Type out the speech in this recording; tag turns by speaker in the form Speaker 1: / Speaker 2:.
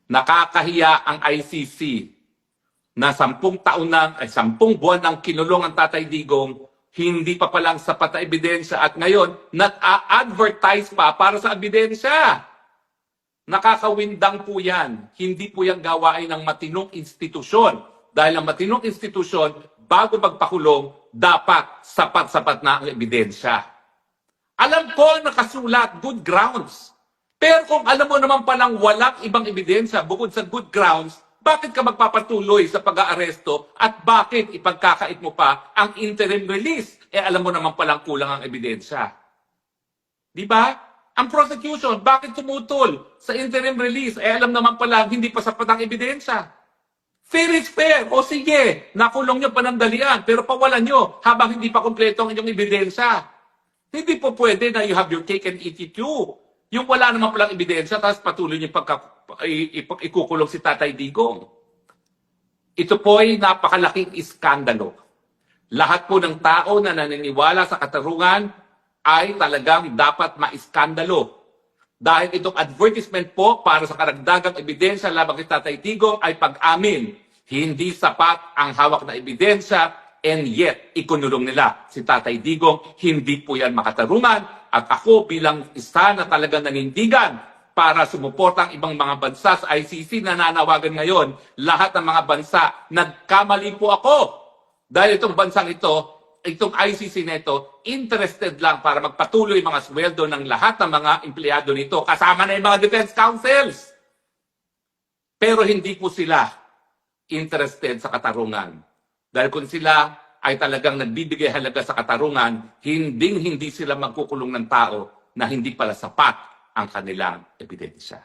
Speaker 1: Nakakahiya ang ICC na 10 taon na, 10 buwan nang kinulong ang Tatay Digong, hindi pa palang sapat na ebidensya at ngayon, nag-a-advertise pa para sa ebidensya. Nakakawindang po yan. Hindi po yan gawain ng matinong institusyon. Dahil ang matinong institusyon, bago magpakulong, dapat sapat-sapat na ang ebidensya. Alam ko nakasulat, good grounds. Pero kung alam mo naman palang walang ibang ebidensya bukod sa good grounds, bakit ka magpapatuloy sa pag-aaresto at bakit ipagkakait mo pa ang interim release? Alam mo naman palang kulang ang ebidensya. Di ba? Ang prosecution, bakit tumutol sa interim release? Alam naman palang hindi pa sapat ang ebidensya. Fair is fair. O sige, nakulong nyo panandalian, pero pawalan nyo habang hindi pa kompleto ang inyong ebidensya. Hindi po pwede na you have your cake and eat it too. Yung wala naman palang ebidensya, tapos patuloy niyo ikukulong si Tatay Digong. Ito po ay napakalaking iskandalo. Lahat po ng tao na naniniwala sa katarungan ay talagang dapat maiskandalo. Dahil itong advertisement po para sa karagdagang ebidensya laban kay Tatay Digong ay pag-amin. Hindi sapat ang hawak na ebidensya and yet ikunulong nila si Tatay Digong. Hindi po yan makatarungan. At ako bilang isa na talagang nanindigan para sumuporta ang ibang mga bansa sa ICC na nanawagan ngayon, lahat ng mga bansa, nagkamali po ako. Dahil itong bansang ito, itong ICC na ito, interested lang para magpatuloy mga sweldo ng lahat ng mga empleyado nito, kasama na yung mga defense councils. Pero hindi po sila interested sa katarungan. Dahil kung sila ay talagang nagbibigay halaga sa katarungan, hindi sila magkukulong ng tao na hindi pala sapat ang kanilang ebidensya.